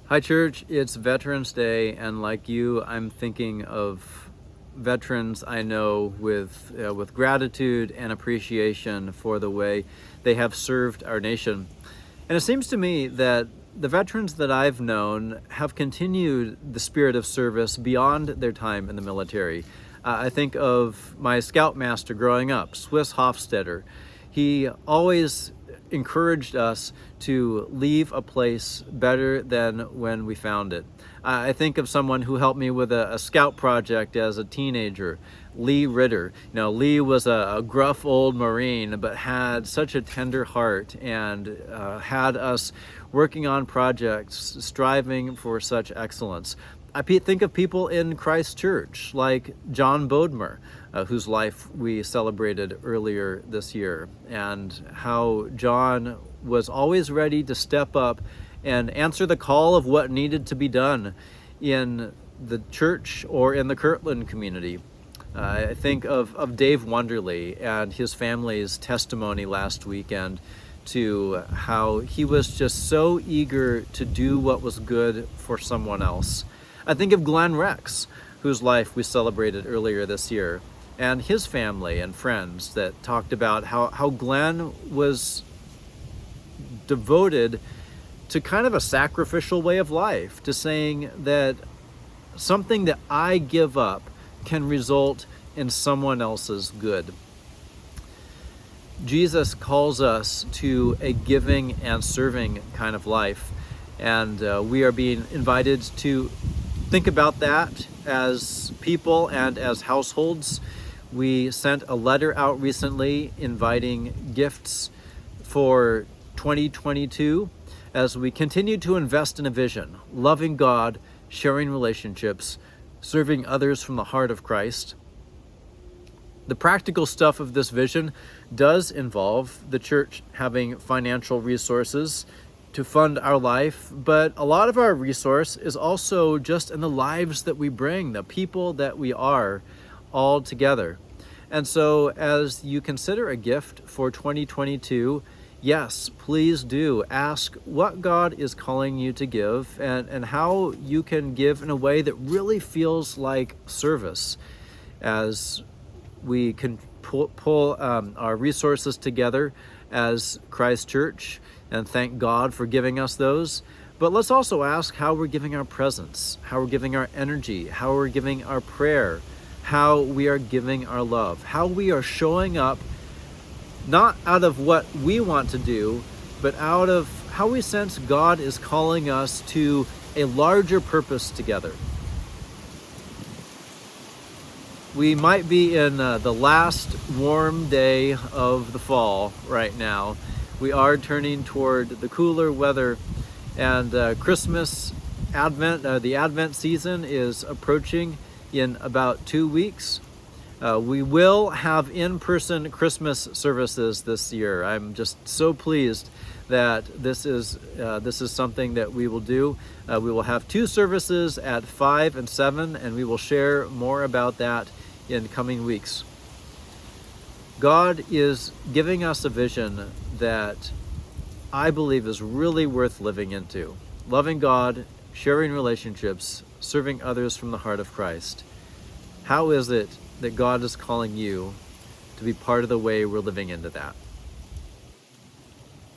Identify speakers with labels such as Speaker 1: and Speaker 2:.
Speaker 1: Hi, church. It's Veterans Day, and like you, I'm thinking of veterans I know with gratitude and appreciation for the way they have served our nation. And it seems to me that the veterans that I've known have continued the spirit of service beyond their time in the military. I think of my scoutmaster growing up, Swiss Hofstetter. He always encouraged us to leave a place better than when we found it. I think of someone who helped me with a scout project as a teenager, Lee Ritter. Lee was a gruff old Marine, but had such a tender heart and had us working on projects, striving for such excellence. I think of people in Christ Church like John Bodmer, whose life we celebrated earlier this year, and how John was always ready to step up and answer the call of what needed to be done in the church or in the Kirtland community. I think of Dave Wonderly and his family's testimony last weekend to how he was just so eager to do what was good for someone else. I think of Glenn Rex, whose life we celebrated earlier this year, and his family and friends that talked about how Glenn was devoted to kind of a sacrificial way of life, to saying that something that I give up can result in someone else's good. Jesus calls us to a giving and serving kind of life, and we are being invited to think about that as people and as households. We sent a letter out recently inviting gifts for 2022 as we continue to invest in a vision, loving God, sharing relationships, serving others from the heart of Christ. The practical stuff of this vision does involve the church having financial resources to fund our life, but a lot of our resource is also just in the lives that we bring, the people that we are all together. And so as you consider a gift for 2022, yes, please do ask what God is calling you to give and how you can give in a way that really feels like service as we can pull our resources together as Christ Church and thank God for giving us those. But let's also ask how we're giving our presence, how we're giving our energy, how we're giving our prayer, how we are giving our love, how we are showing up not out of what we want to do, but out of how we sense God is calling us to a larger purpose together. We might be in the last warm day of the fall right now. We are turning toward the cooler weather, and Christmas, the Advent season is approaching in about 2 weeks. We will have in-person Christmas services this year. I'm just so pleased that this is something that we will do. We will have 2 services at 5 and 7, and we will share more about that in coming weeks. God is giving us a vision that I believe is really worth living into. Loving God, sharing relationships, serving others from the heart of Christ. How is it that God is calling you to be part of the way we're living into that?